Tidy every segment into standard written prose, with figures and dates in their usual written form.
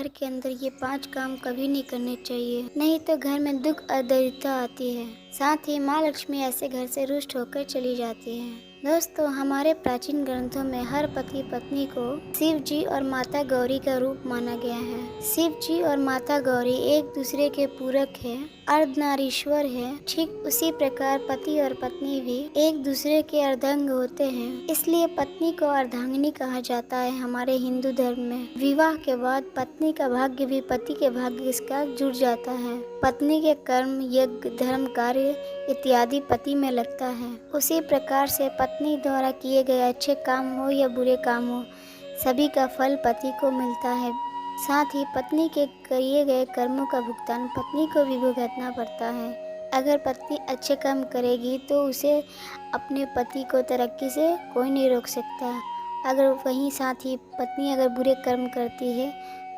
घर के अंदर ये 5 काम कभी नहीं करने चाहिए, नहीं तो घर में दुख और दरिद्रता आती है। साथ ही माँ लक्ष्मी ऐसे घर से रुष्ट होकर चली जाती है। दोस्तों, हमारे प्राचीन ग्रंथों में हर पति पत्नी को शिव जी और माता गौरी का रूप माना गया है। शिव जी और माता गौरी एक दूसरे के पूरक है, अर्धनारीश्वर है। ठीक उसी प्रकार पति और पत्नी भी एक दूसरे के अर्धांग होते हैं। इसलिए पत्नी को अर्धांगिनी कहा जाता है। हमारे हिंदू धर्म में विवाह के बाद पत्नी का भाग्य भी पति के भाग्य का जुड़ जाता है। पत्नी के कर्म, यज्ञ, धर्म कार्य इत्यादि पति में लगता है। उसी प्रकार से पत्नी द्वारा किए गए अच्छे काम हो या बुरे काम हो, सभी का फल पति को मिलता है। साथ ही पत्नी के किए गए कर्मों का भुगतान पत्नी को भी भुगतना पड़ता है। अगर पत्नी अच्छे काम करेगी तो उसे अपने पति को तरक्की से कोई नहीं रोक सकता। अगर वहीं साथ ही पत्नी अगर बुरे कर्म करती है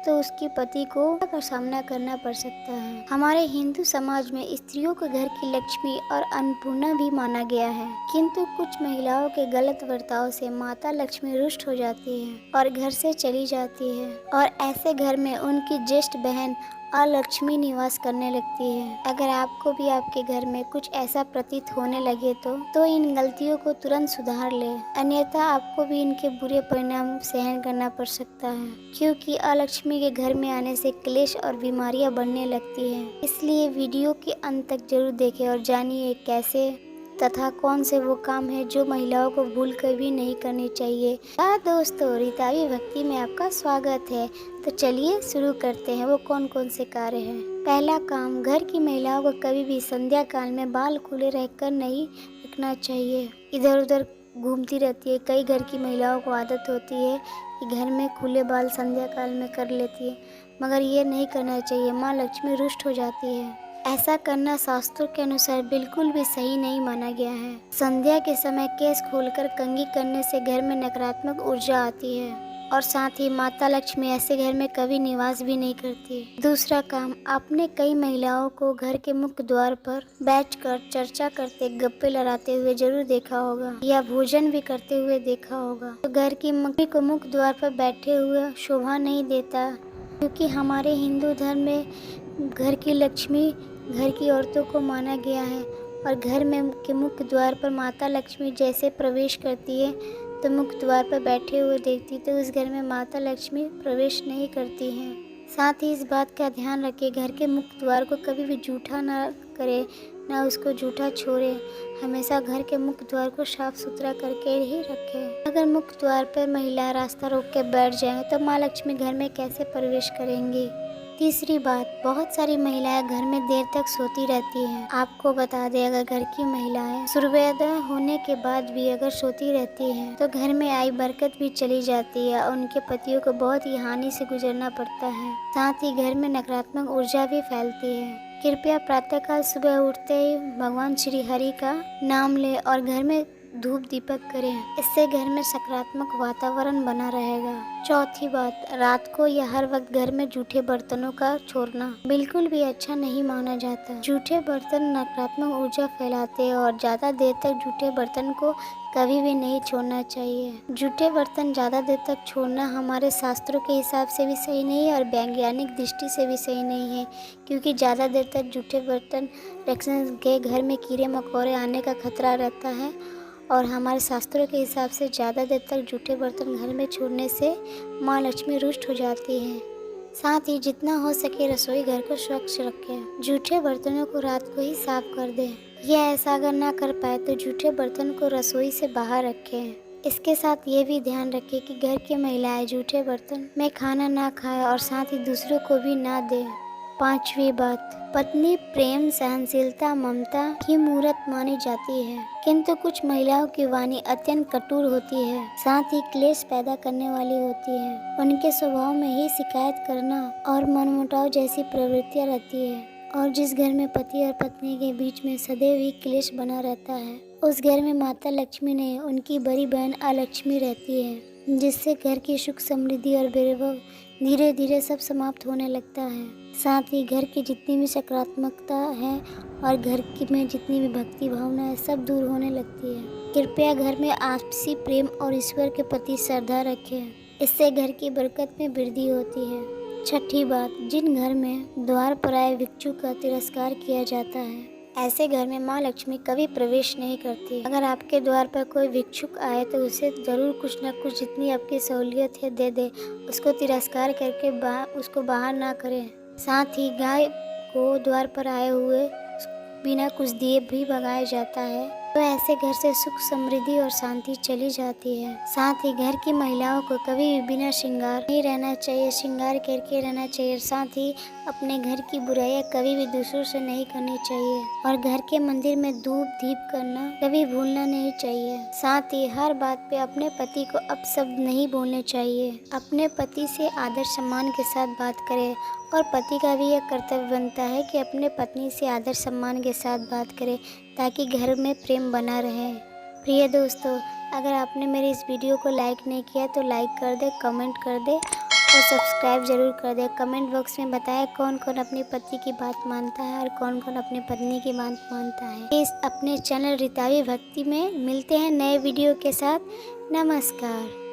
तो उसकी पति को का सामना करना पड़ सकता है। हमारे हिंदू समाज में स्त्रियों को घर की लक्ष्मी और अन्नपूर्णा भी माना गया है, किंतु कुछ महिलाओं के गलत बर्ताव से माता लक्ष्मी रुष्ट हो जाती है और घर से चली जाती है और ऐसे घर में उनकी ज्येष्ठ बहन अलक्ष्मी निवास करने लगती है। अगर आपको भी आपके घर में कुछ ऐसा प्रतीत होने लगे तो इन गलतियों को तुरंत सुधार ले, अन्यथा आपको भी इनके बुरे परिणाम सहन करना पड़ सकता है, क्योंकि अलक्ष्मी के घर में आने से क्लेश और बीमारियां बढ़ने लगती हैं। इसलिए वीडियो के अंत तक जरूर देखें और जानिए कैसे तथा कौन से वो काम है जो महिलाओं को भूल कर भी नहीं करनी चाहिए। दोस्तों, रीतावी भक्ति में आपका स्वागत है। तो चलिए शुरू करते हैं वो कौन कौन से कार्य हैं। पहला काम, घर की महिलाओं को कभी भी संध्या काल में बाल खुले रहकर नहीं रखना चाहिए। इधर उधर घूमती रहती है। कई घर की महिलाओं को आदत होती है कि घर में खुले बाल संध्या काल में कर लेती है, मगर ये नहीं करना चाहिए। माँ लक्ष्मी रुष्ट हो जाती है। ऐसा करना शास्त्रों के अनुसार बिल्कुल भी सही नहीं माना गया है। संध्या के समय केस खोलकर कंघी करने से घर में नकारात्मक ऊर्जा आती है और साथ ही माता लक्ष्मी ऐसे घर में कभी निवास भी नहीं करती। दूसरा काम, आपने कई महिलाओं को घर के मुख्य द्वार पर बैठकर चर्चा करते, गप्पे लड़ाते हुए जरूर देखा होगा या भोजन भी करते हुए देखा होगा। तो घर की मम्मी को मुख्य द्वार पर बैठे हुए शोभा नहीं देता, क्योंकि हमारे हिंदू धर्म में घर की लक्ष्मी घर की औरतों को माना गया है और घर में के मुख्य द्वार पर माता लक्ष्मी जैसे प्रवेश करती है तो मुख्य द्वार पर बैठे हुए देखती तो उस घर में माता लक्ष्मी प्रवेश नहीं करती हैं। साथ ही इस बात का ध्यान रखें, घर के मुख्य द्वार को कभी भी जूठा ना करे, ना उसको जूठा छोड़े। हमेशा घर के मुख्य द्वार को साफ सुथरा करके ही रखें। अगर मुख्य द्वार पर महिलाएं रास्ता रोक के बैठ जाएं तो माँ लक्ष्मी घर में कैसे प्रवेश करेंगी। तीसरी बात, बहुत सारी महिलाएं घर में देर तक सोती रहती हैं। आपको बता दें, अगर घर की महिलाएं सूर्योदय होने के बाद भी अगर सोती रहती हैं तो घर में आई बरकत भी चली जाती है और उनके पतियों को बहुत ही हानि से गुजरना पड़ता है। साथ ही घर में नकारात्मक ऊर्जा भी फैलती है। कृपया प्रातःकाल सुबह उठते ही भगवान श्री हरि का नाम ले और घर में धूप दीपक करें। इससे घर में सकारात्मक वातावरण बना रहेगा। चौथी बात, रात को या हर वक्त घर में जूठे बर्तनों का छोड़ना बिल्कुल भी अच्छा नहीं माना जाता। जूठे बर्तन नकारात्मक ऊर्जा फैलाते हैं और ज्यादा देर तक जूठे बर्तन को कभी भी नहीं छोड़ना चाहिए। जूठे बर्तन ज्यादा देर तक छोड़ना हमारे शास्त्रों के हिसाब से भी सही नहीं है और वैज्ञानिक दृष्टि से भी सही नहीं है, क्योंकि ज्यादा देर तक जूठे बर्तन रखने के घर में कीड़े मकोड़े आने का खतरा रहता है और हमारे शास्त्रों के हिसाब से ज़्यादा देर तक जूठे बर्तन घर में छोड़ने से माँ लक्ष्मी रुष्ट हो जाती है। साथ ही जितना हो सके रसोई घर को स्वच्छ रखें। जूठे बर्तनों को रात को ही साफ कर दें। यह ऐसा अगर ना कर पाए तो जूठे बर्तन को रसोई से बाहर रखें। इसके साथ ये भी ध्यान रखें कि घर की महिलाएं जूठे बर्तन में खाना ना खाएं और साथ ही दूसरों को भी ना दें। पांचवी बात, पत्नी प्रेम, सहनशीलता, ममता की मूर्त मानी जाती है, किंतु कुछ महिलाओं की वाणी अत्यंत कठोर होती है, साथ ही क्लेश पैदा करने वाली होती है। उनके स्वभाव में ही शिकायत करना और मनमुटाव जैसी प्रवृत्तियां रहती है और जिस घर में पति और पत्नी के बीच में सदैव ही क्लेश बना रहता है उस घर में माता लक्ष्मी नहीं, उनकी बड़ी बहन अलक्ष्मी रहती है, जिससे घर की सुख समृद्धि और वैभव धीरे धीरे सब समाप्त होने लगता है। साथ ही घर की जितनी भी सकारात्मकता है और घर की में जितनी भी भक्ति भावना है सब दूर होने लगती है। कृपया घर में आपसी प्रेम और ईश्वर के प्रति श्रद्धा रखें, इससे घर की बरकत में वृद्धि होती है। छठी बात, जिन घर में द्वार पर आए भिक्षु का तिरस्कार किया जाता है, ऐसे घर में माँ लक्ष्मी कभी प्रवेश नहीं करती। अगर आपके द्वार पर कोई भिक्षुक आए तो उसे जरूर कुछ न कुछ जितनी आपकी सहूलियत है दे दे। उसको तिरस्कार करके उसको बाहर ना करें। साथ ही गाय को द्वार पर आए हुए बिना कुछ दिए भी भगाया जाता है, तो ऐसे घर से सुख समृद्धि और शांति चली जाती है। साथ ही घर की महिलाओं को कभी भी बिना श्रृंगार नहीं रहना चाहिए, श्रृंगार करके रहना चाहिए। साथ ही अपने घर की बुराइयां कभी भी दूसरों से नहीं करनी चाहिए और घर के मंदिर में धूप दीप करना कभी भूलना नहीं चाहिए। साथ ही हर बात पे अपने पति को अपशब्द नहीं बोलने चाहिए। अपने पति से आदर सम्मान के साथ बात करें और पति का भी यह कर्तव्य बनता है कि अपने पत्नी से आदर सम्मान के साथ बात करें ताकि घर में प्रेम बना रहे। प्रिय दोस्तों, अगर आपने मेरी इस वीडियो को लाइक नहीं किया तो लाइक कर दे, कमेंट कर दे और सब्सक्राइब ज़रूर कर दे। कमेंट बॉक्स में बताएं कौन कौन अपने पति की बात मानता है और कौन कौन अपने पत्नी की बात मानता है। इस अपने चैनल रितावी भक्ति में मिलते हैं नए वीडियो के साथ। नमस्कार।